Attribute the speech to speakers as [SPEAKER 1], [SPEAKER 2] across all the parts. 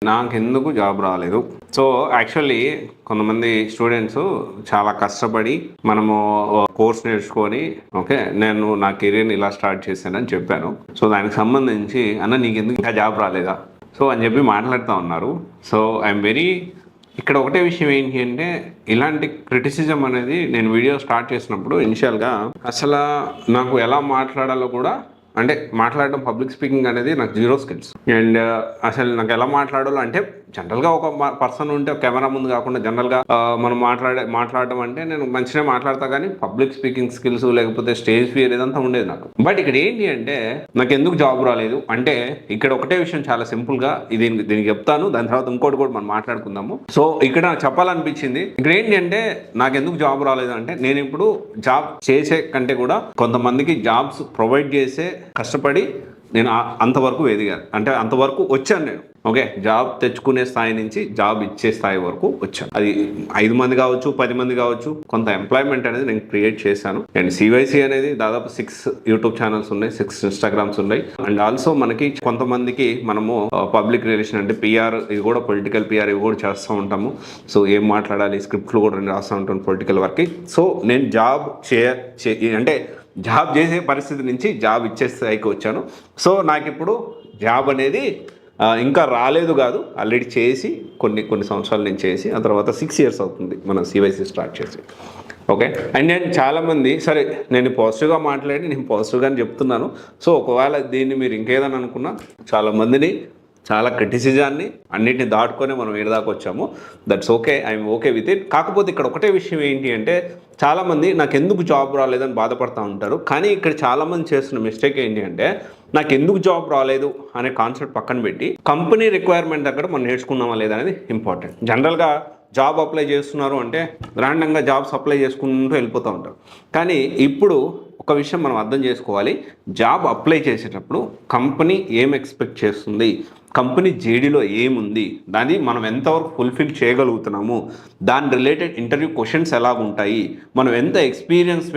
[SPEAKER 1] నాకెందుకు జాబ్ రాలేదు. So actually కొంతమంది స్టూడెంట్స్ చాలా కష్టపడి మనము కోర్స్ నేర్చుకొని ఓకే నేను నా కెరీర్ని ఇలా స్టార్ట్ చేశానని చెప్పాను. సో దానికి సంబంధించి అన్న నీకు ఎందుకు ఇంకా జాబ్ రాలేదా సో అని చెప్పి మాట్లాడుతూ ఉన్నారు. సో ఐఎమ్ వెరీ ఇక్కడ ఒకటే విషయం ఏంటి అంటే ఇలాంటి క్రిటిసిజం అనేది నేను వీడియో స్టార్ట్ చేసినప్పుడు ఇనిషియల్గా అసలు నాకు ఎలా మాట్లాడాలో కూడా అంటే మాట్లాడడం పబ్లిక్ స్పీకింగ్ అనేది నాకు జీరో స్కిల్స్ అండ్ అసలు నాకు ఎలా మాట్లాడాలో అంటే జనరల్గా ఒక పర్సన్ ఉంటే కెమెరా ముందు కాకుండా జనరల్గా మనం మాట్లాడడం అంటే నేను మంచిగా మాట్లాడతా కానీ పబ్లిక్ స్పీకింగ్ స్కిల్స్ లేకపోతే స్టేజ్ ఫియర్ ఇదంతా ఉండేది నాకు. బట్ ఇక్కడ ఏంటి అంటే నాకు ఎందుకు జాబ్ రాలేదు అంటే ఇక్కడ ఒకటే విషయం చాలా సింపుల్గా దీనికి చెప్తాను, దాని తర్వాత ఇంకోటి కూడా మనం మాట్లాడుకుందాము. సో ఇక్కడ నాకు చెప్పాలనిపించింది ఇక్కడ ఏంటి అంటే నాకు ఎందుకు జాబ్ రాలేదు అంటే నేను ఇప్పుడు జాబ్ చేసే కంటే కూడా కొంతమందికి జాబ్స్ ప్రొవైడ్ చేసే కష్టపడి నేను అంతవరకు ఎదిగాను అంటే అంతవరకు వచ్చాను నేను. ఓకే జాబ్ తెచ్చుకునే స్థాయి నుంచి జాబ్ ఇచ్చే స్థాయి వరకు వచ్చాను. అది 5 మంది కావచ్చు 10 మంది కావచ్చు, కొంత ఎంప్లాయ్మెంట్ అనేది నేను క్రియేట్ చేశాను. అండ్ సివైసి అనేది దాదాపు 6 యూట్యూబ్ ఛానల్స్ ఉన్నాయి, 6 ఇన్స్టాగ్రామ్స్ ఉన్నాయి. అండ్ ఆల్సో మనకి కొంతమందికి మనము పబ్లిక్ రిలేషన్ అంటే పిఆర్ ఇది కూడా పొలిటికల్ పిఆర్ ఇవి కూడా చేస్తూ ఉంటాము. సో ఏం మాట్లాడాలి స్క్రిప్ట్లు కూడా నేను రాస్తూ ఉంటాను పొలిటికల్ వర్క్కి. సో నేను జాబ్ అంటే జాబ్ చేసే పరిస్థితి నుంచి జాబ్ ఇచ్చే స్థాయికి వచ్చాను. సో నాకు ఇప్పుడు జాబ్ అనేది ఇంకా రాలేదు కాదు, ఆల్రెడీ చేసి కొన్ని సంవత్సరాలు నేను చేసి ఆ తర్వాత 6 ఇయర్స్ అవుతుంది మనం సివైసి స్టార్ట్ చేసి. ఓకే అండ్ నేను చాలామంది సరే నేను పాజిటివ్గా మాట్లాడి నేను పాజిటివ్గానే చెప్తున్నాను. సో ఒకవేళ దీన్ని మీరు ఇంకేదని అనుకున్నా చాలామందిని చాలా క్రిటిసిజాన్ని అన్నింటిని దాటుకొని మనం ఏడాదాకా వచ్చాము. That's okay, I'm okay with it. కాకపోతే ఇక్కడ ఒకటే విషయం ఏంటి అంటే చాలామంది నాకు ఎందుకు జాబ్ రాలేదని బాధపడుతూ ఉంటారు. కానీ ఇక్కడ చాలామంది చేస్తున్న మిస్టేక్ ఏంటి అంటే నాకు ఎందుకు జాబ్ రాలేదు అనే కాన్సెప్ట్ పక్కన పెట్టి కంపెనీ రిక్వైర్మెంట్ దగ్గర మనం నేర్చుకున్నామా లేదా అనేది ఇంపార్టెంట్. జనరల్గా జాబ్ అప్లై చేస్తున్నారు అంటే ర్యాండంగా జాబ్స్ అప్లై చేసుకుంటూ వెళ్ళిపోతూ ఉంటారు. కానీ ఇప్పుడు ఒక విషయం మనం అర్థం చేసుకోవాలి, జాబ్ అప్లై చేసేటప్పుడు కంపెనీ ఏం ఎక్స్పెక్ట్ చేస్తుంది, కంపెనీ జేడీలో ఏముంది, దాన్ని మనం ఎంతవరకు ఫుల్ఫిల్ చేయగలుగుతున్నాము, దాని రిలేటెడ్ ఇంటర్వ్యూ క్వశ్చన్స్ ఎలా ఉంటాయి, మనం ఎంత ఎక్స్పీరియన్స్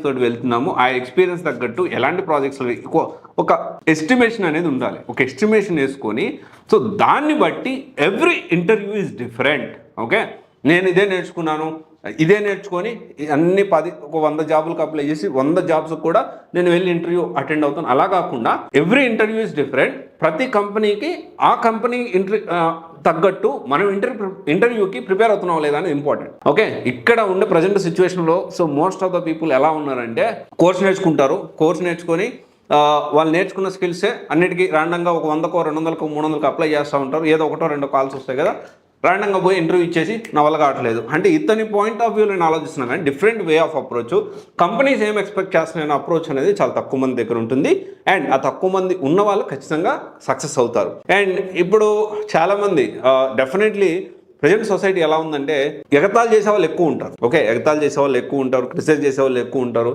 [SPEAKER 1] తోటి వెళ్తున్నాము, ఆ ఎక్స్పీరియన్స్ తగ్గట్టు ఎలాంటి ప్రాజెక్ట్స్లో ఒక ఎస్టిమేషన్ అనేది ఉండాలి. ఒక ఎస్టిమేషన్ వేసుకొని సో దాన్ని బట్టి every interview is different. Okay నేను ఇదే నేర్చుకొని అన్ని 100 జాబులకు అప్లై చేసి 100 జాబ్స్ కూడా నేను వెళ్ళి ఇంటర్వ్యూ అటెండ్ అవుతాను. అలా కాకుండా ఎవ్రీ ఇంటర్వ్యూ ఇస్ డిఫరెంట్. ప్రతి కంపెనీకి ఆ కంపెనీ తగ్గట్టు మనం ఇంటర్వ్యూకి ప్రిపేర్ అవుతున్నాం లేదా అనేది ఇంపార్టెంట్. ఓకే ఇక్కడ ఉండే ప్రజెంట్ సిచ్యువేషన్లో so most of the people ఎలా ఉన్నారంటే కోర్స్ నేర్చుకొని వాళ్ళు నేర్చుకున్న స్కిల్సే అన్నిటికీ ర్యాండంగా ఒక 100కో 200కో 300కో అప్లై చేస్తూ ఉంటారు. ఏదో 1-2 కాల్స్ వస్తాయి కదా, ర్యాండంగా పోయి ఇంటర్వ్యూ ఇచ్చేసి నా వల్ల కావట్లేదు అంటే ఇతని పాయింట్ ఆఫ్ వ్యూ నేను ఆలోచిస్తున్నాను. కానీ different way of approach, companies ఏం ఎక్స్పెక్ట్ చేస్తున్నాయని అప్రోచ్ అనేది చాలా తక్కువ మంది దగ్గర ఉంటుంది. అండ్ ఆ తక్కువ మంది ఉన్న వాళ్ళు ఖచ్చితంగా సక్సెస్ అవుతారు. అండ్ ఇప్పుడు చాలామంది డెఫినెట్లీ ప్రజెంట్ సొసైటీ ఎలా ఉందంటే ఎగతాళి చేసే వాళ్ళు ఎక్కువ ఉంటారు. ఓకే ఎగతాళి చేసే వాళ్ళు ఎక్కువ ఉంటారు, క్రిటిసైజ్ చేసే వాళ్ళు ఎక్కువ ఉంటారు.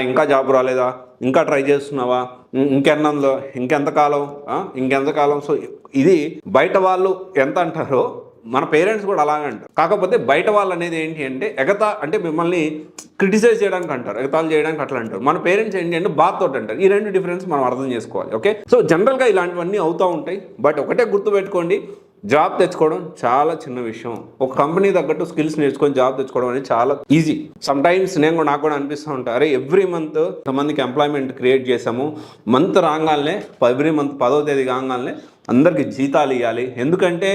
[SPEAKER 1] ఇంకా జాబ్ రాలేదా, ఇంకా ట్రై చేస్తున్నావా, ఇంకెంతకాలం. సో ఇది బయట వాళ్ళు ఎంత అంటారో మన పేరెంట్స్ కూడా అలాగే అంటారు. కాకపోతే బయట వాళ్ళు అనేది ఏంటి అంటే మిమ్మల్ని క్రిటిసైజ్ చేయడానికి అంటారు, ఎగతాళి చేయడానికి అట్లా అంటారు. మన పేరెంట్స్ ఏంటి అంటే బాధతో అంటారు. ఈ రెండు డిఫరెన్స్ మనం అర్థం చేసుకోవాలి. ఓకే సో జనరల్గా ఇలాంటివన్నీ అవుతూ ఉంటాయి. బట్ ఒకటే గుర్తుపెట్టుకోండి, జాబ్ తెచ్చుకోవడం చాలా చిన్న విషయం. ఒక కంపెనీ తగ్గట్టు స్కిల్స్ నేర్చుకొని జాబ్ తెచ్చుకోవడం అనేది చాలా ఈజీ. సమ్ టైమ్స్ నాకు కూడా అనిపిస్తూ ఉంటారు, అరే ఎవ్రీ మంత్ కొంతమందికి ఎంప్లాయ్మెంట్ క్రియేట్ చేసాము, మంత్ రాగానే ఎవ్రీ మంత్ 10వ తేదీ కాగానే అందరికి జీతాలు ఇవ్వాలి. ఎందుకంటే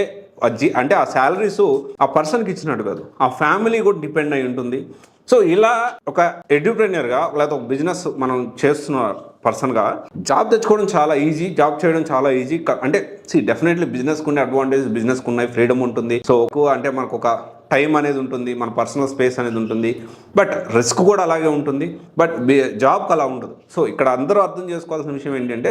[SPEAKER 1] అంటే ఆ శాలరీస్ ఆ పర్సన్కి ఇచ్చినట్టు కాదు, ఆ ఫ్యామిలీ కూడా డిపెండ్ అయి ఉంటుంది. సో ఇలా ఒక ఎంటర్‌ప్రెన్యూర్గా లేకపోతే ఒక బిజినెస్ మనం చేస్తున్న పర్సన్గా జాబ్ తెచ్చుకోవడం చాలా ఈజీ, జాబ్ చేయడం చాలా ఈజీ. అంటే డెఫినెట్లీ బిజినెస్కి ఉండే అడ్వాంటేజ్ బిజినెస్కి ఉన్నాయి, ఫ్రీడమ్ ఉంటుంది. సో అంటే మనకు ఒక టైం అనేది ఉంటుంది, మన పర్సనల్ స్పేస్ అనేది ఉంటుంది. బట్ రిస్క్ కూడా అలాగే ఉంటుంది. బట్ జాబ్కి అలా ఉండదు. సో ఇక్కడ అందరూ అర్థం చేసుకోవాల్సిన విషయం ఏంటంటే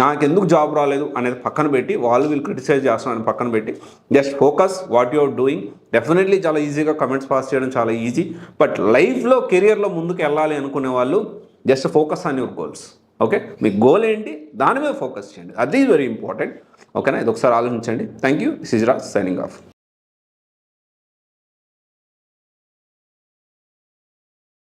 [SPEAKER 1] నాకెందుకు జాబ్ రాలేదు అనేది పక్కన పెట్టి వాళ్ళు వీళ్ళు క్రిటిసైజ్ చేస్తున్నారని పక్కన పెట్టి just focus what you are doing. Definitely చాలా ఈజీగా కమెంట్స్ పాస్ చేయడం చాలా ఈజీ. బట్ లైఫ్లో కెరియర్లో ముందుకు వెళ్ళాలి అనుకునే వాళ్ళు just focus on your goals. Okay me goal ఏంటి దాని మీద ఫోకస్ చేయండి, అది వెరీ ఇంపార్టెంట్. ఓకేనా, ఇది ఒకసారి ఆలోచించండి. Thank you. This is Raj signing off.